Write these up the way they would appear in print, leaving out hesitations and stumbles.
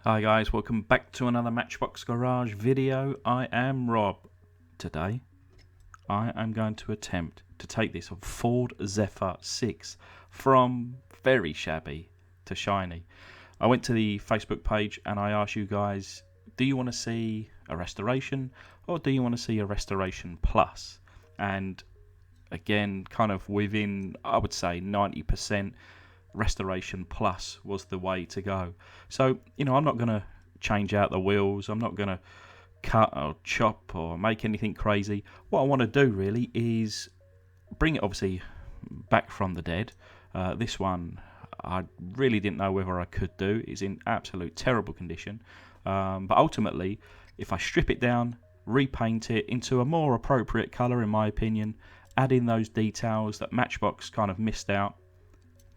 Hi guys, welcome back to another Matchbox Garage video. I am Rob. Today I am going to attempt to take this Ford Zephyr 6 from very shabby to shiny. I went to the Facebook page and I asked you guys, do you want to see a restoration or do you want to see a restoration plus? And again, kind of within, I would say 90%, restoration plus was the way to go. So, I'm not going to change out the wheels. I'm not going to cut or chop or make anything crazy. What I want to do really is bring it obviously back from the dead. This one I really didn't know whether I could do. It's in absolute terrible condition. But ultimately, if I strip it down, repaint it into a more appropriate colour in my opinion, add in those details that Matchbox kind of missed out,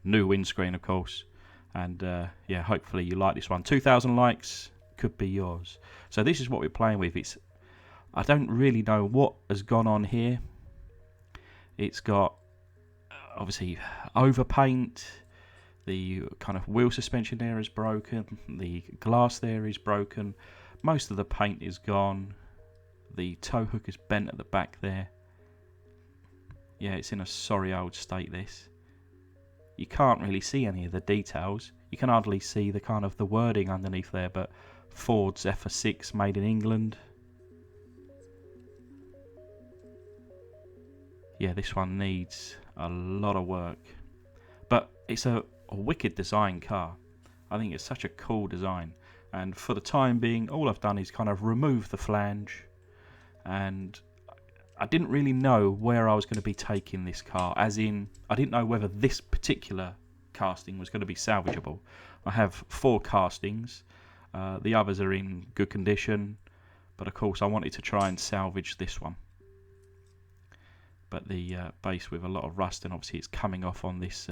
new windscreen of course, and hopefully you like this one. 2,000 likes could be yours. So this is what we're playing with. I don't really know what has gone on here. It's got obviously overpaint, the kind of wheel suspension there is broken, the glass there is broken, most of the paint is gone, the tow hook is bent at the back there. Yeah, it's in a sorry old state this. You can't really see any of the details. You can hardly see the kind of the wording underneath there, but Ford Zephyr 6 made in England. Yeah, this one needs a lot of work. But it's a wicked design car. I think it's such a cool design. And for the time being, all I've done is kind of remove the flange. And I didn't really know where I was going to be taking this car, as in I didn't know whether this particular casting was going to be salvageable. I have 4 castings, the others are in good condition, but of course I wanted to try and salvage this one. But the base with a lot of rust, and obviously it's coming off on this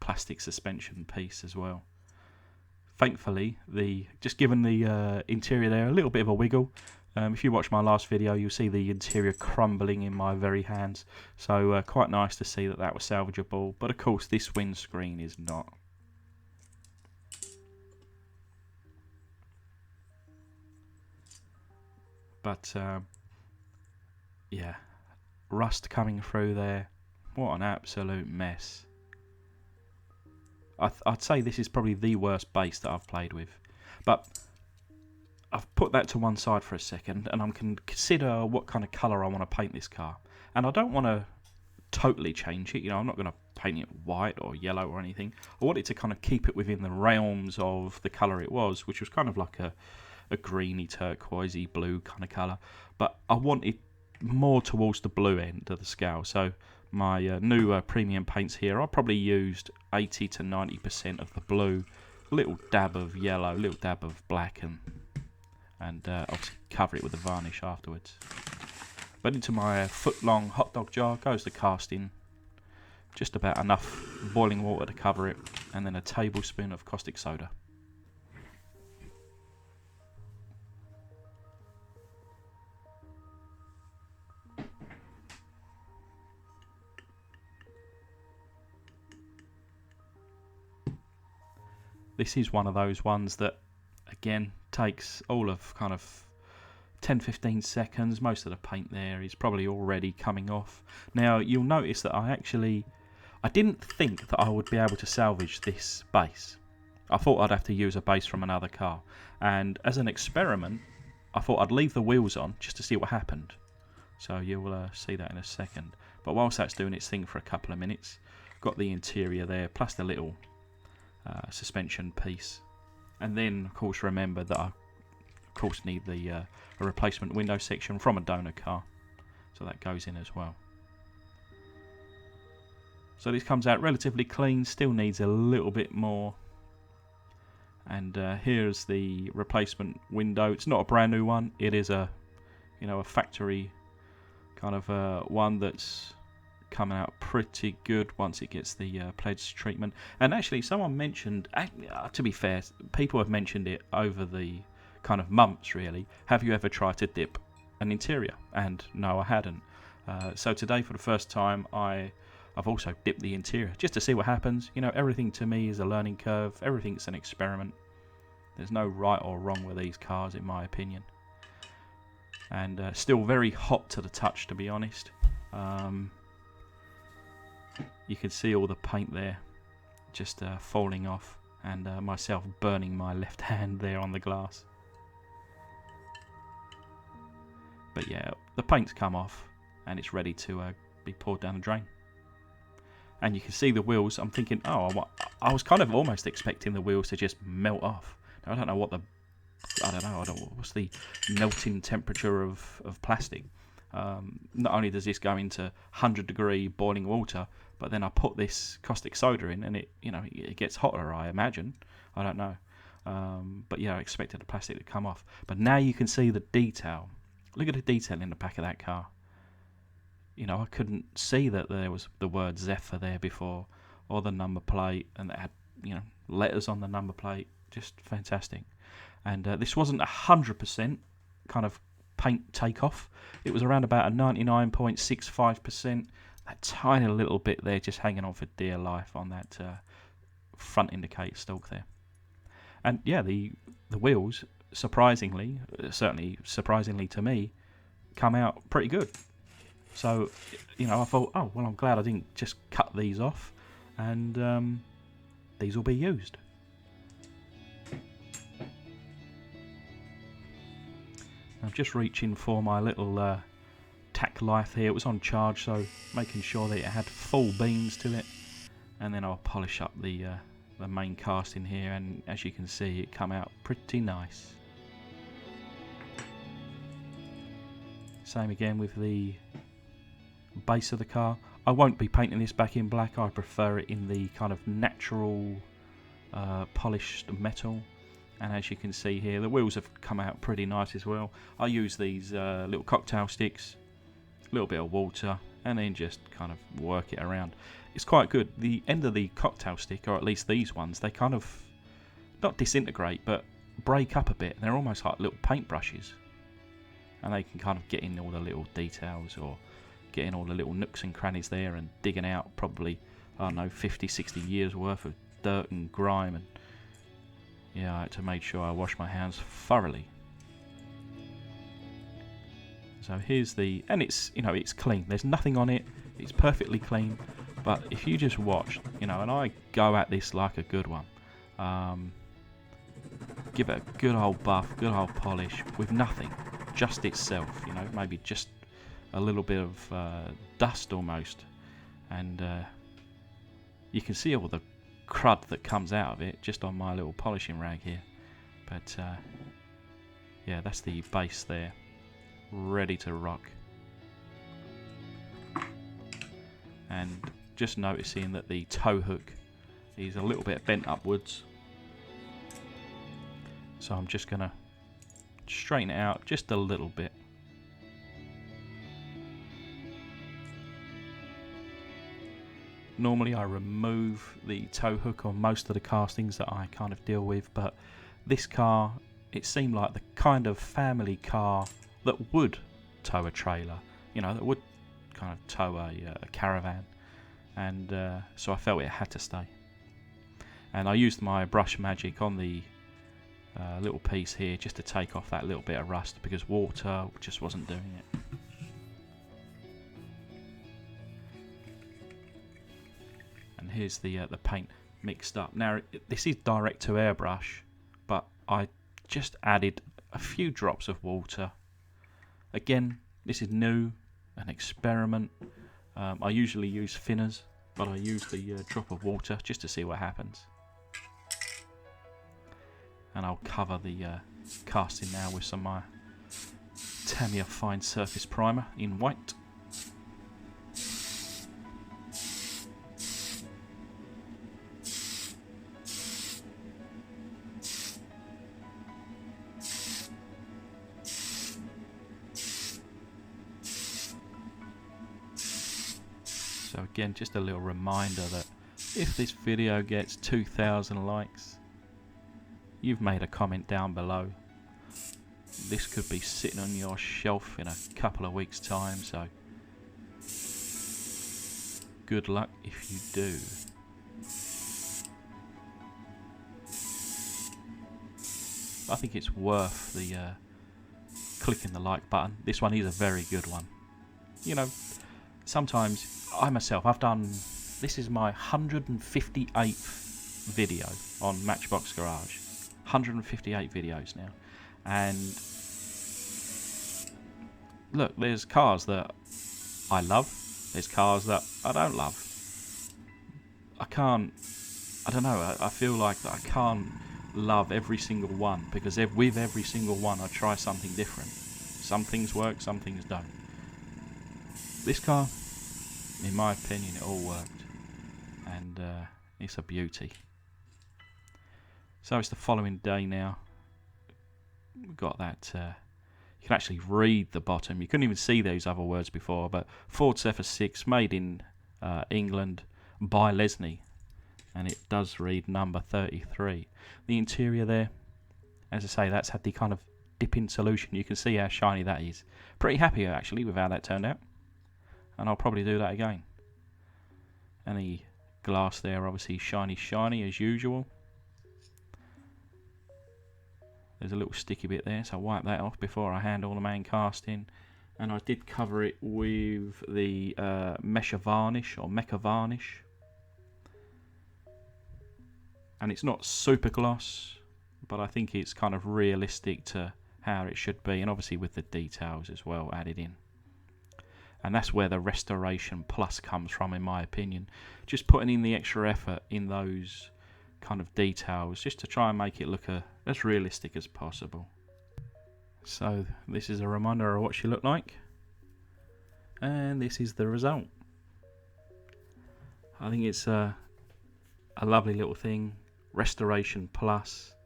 plastic suspension piece as well. Thankfully, just given the interior there a little bit of a wiggle. If you watch my last video, you'll see the interior crumbling in my very hands. So quite nice to see that was salvageable. But of course, this windscreen is not. But yeah, rust coming through there. What an absolute mess. I'd say this is probably the worst base that I've played with. But I've put that to one side for a second, and I can consider what kind of colour I want to paint this car. And I don't want to totally change it. I'm not going to paint it white or yellow or anything. I wanted to kind of keep it within the realms of the colour it was, which was kind of like a greeny, turquoisey blue kind of colour. But I wanted more towards the blue end of the scale. So my new premium paints here, I probably used 80 to 90% of the blue, a little dab of yellow, a little dab of black, and obviously cover it with a varnish afterwards. But into my foot-long hot dog jar goes the casting, just about enough boiling water to cover it, and then a tablespoon of caustic soda. This is one of those ones that, again, takes all of kind of 10-15 seconds. Most of the paint there is probably already coming off. Now you'll notice that I didn't think that I would be able to salvage this base. I thought I'd have to use a base from another car, and as an experiment I thought I'd leave the wheels on just to see what happened. So you'll see that in a second. But whilst that's doing its thing for a couple of minutes, got the interior there plus the little suspension piece. And then, of course, remember that I, of course, need a replacement window section from a donor car. So that goes in as well. So this comes out relatively clean, still needs a little bit more. And here's the replacement window. It's not a brand new one. It is a factory kind of one that's coming out pretty good once it gets the pledge treatment. And actually someone mentioned, to be fair, people have mentioned it over the kind of months really, have you ever tried to dip an interior? And no, I hadn't. So today for the first time I've also dipped the interior just to see what happens. Everything to me is a learning curve, everything's an experiment. There's no right or wrong with these cars, in my opinion. And still very hot to the touch, to be honest. You can see all the paint there just falling off, and myself burning my left hand there on the glass. But yeah, the paint's come off and it's ready to be poured down the drain. And you can see the wheels. I'm thinking, oh, I was kind of almost expecting the wheels to just melt off. Now, I don't know what's the melting temperature of plastic. Not only does this go into 100-degree boiling water, but then I put this caustic soda in, and it gets hotter, I imagine. I don't know. But yeah, I expected the plastic to come off. But now you can see the detail. Look at the detail in the back of that car. I couldn't see that there was the word Zephyr there before, or the number plate, and it had, letters on the number plate. Just fantastic. And this wasn't 100% kind of paint takeoff. It was around about a 99.65%. That tiny little bit there just hanging on for dear life on that front indicator stalk there. And yeah, the wheels, certainly surprisingly to me, come out pretty good. So, I thought, oh, well, I'm glad I didn't just cut these off, and these will be used. I'm just reaching for my little tack life here. It was on charge, so making sure that it had full beams to it, and then I'll polish up the main casting here, and as you can see, it come out pretty nice. Same again with the base of the car. I won't be painting this back in black. I prefer it in the kind of natural polished metal. And as you can see here, the wheels have come out pretty nice as well. I use these little cocktail sticks, a little bit of water, and then just kind of work it around. It's quite good. The end of the cocktail stick, or at least these ones, they kind of not disintegrate but break up a bit. They're almost like little paintbrushes, and they can kind of get in all the little details, or get in all the little nooks and crannies there, and digging out probably, I don't know, 50-60 years worth of dirt and grime. And yeah, I had to make sure I wash my hands thoroughly. So here's and it's it's clean. There's nothing on it. It's perfectly clean. But if you just watch, and I go at this like a good one. Give it a good old buff, good old polish with nothing, just itself. Maybe just a little bit of dust almost, and you can see all the crud that comes out of it just on my little polishing rag here. But yeah, that's the base there, ready to rock. And just noticing that the tow hook is a little bit bent upwards, so I'm just gonna straighten it out just a little bit. Normally I remove the tow hook on most of the castings that I kind of deal with, but this car, it seemed like the kind of family car that would tow a trailer, that would kind of tow a caravan, and so I felt it had to stay. And I used my brush magic on the little piece here just to take off that little bit of rust, because water just wasn't doing it. And here's the paint mixed up. Now this is direct to airbrush, but I just added a few drops of water. Again, this is new, an experiment. I usually use thinners, but I use the drop of water just to see what happens. And I'll cover the casting now with some of my Tamiya Fine Surface Primer in white. So again, just a little reminder that if this video gets 2,000 likes, you've made a comment down below. This could be sitting on your shelf in a couple of weeks' time, so good luck if you do. I think it's worth the clicking the like button. This one is a very good one. You know, sometimes I myself, this is my 158th video on Matchbox Garage. 158 videos now. And look, there's cars that I love. There's cars that I don't love. I don't know, I feel like that I can't love every single one, because with every single one I try something different. Some things work, some things don't. This car, in my opinion, it all worked, and it's a beauty. So it's the following day now. We've got that, you can actually read the bottom. You couldn't even see those other words before, but Ford Zephyr 6, made in England by Lesney, and it does read number 33. The interior there, as I say, that's had the kind of dip-in solution. You can see how shiny that is. Pretty happy actually with how that turned out, and I'll probably do that again. And the glass there, obviously shiny as usual. There's a little sticky bit there, so I'll wipe that off before I handle the main casting. And I did cover it with the Mecha varnish, or Mecha varnish. And it's not super gloss, but I think it's kind of realistic to how it should be, and obviously with the details as well added in. And that's where the Restoration Plus comes from, in my opinion. Just putting in the extra effort in those kind of details, just to try and make it look as realistic as possible. So this is a reminder of what she looked like, and this is the result. I think it's a lovely little thing. Restoration Plus.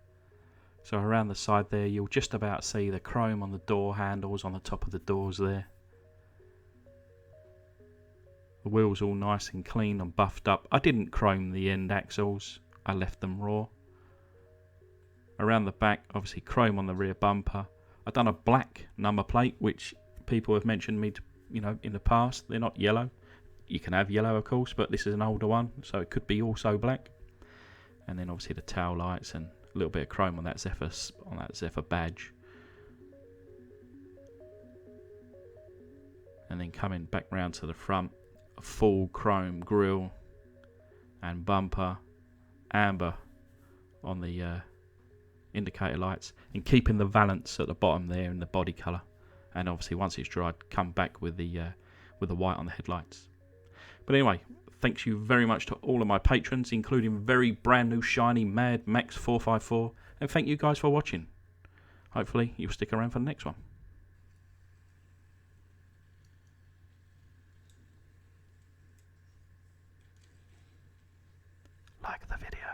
So around the side there, you'll just about see the chrome on the door handles, on the top of the doors there. The wheels all nice and clean and buffed up. I didn't chrome the end axles, I left them raw. Around the back, obviously chrome on the rear bumper. I've done a black number plate, which people have mentioned me to, in the past. They're not yellow. You can have yellow, of course, but this is an older one, so it could be also black. And then obviously the tail lights and a little bit of chrome on that Zephyr badge. And then coming back round to the front, a full chrome grille and bumper, amber on the indicator lights, and keeping the valance at the bottom there in the body colour. And obviously once it's dried, come back with the white on the headlights. But anyway, thanks you very much to all of my patrons, including very brand new shiny Mad Max 454, and thank you guys for watching. Hopefully you'll stick around for the next one. Like the video.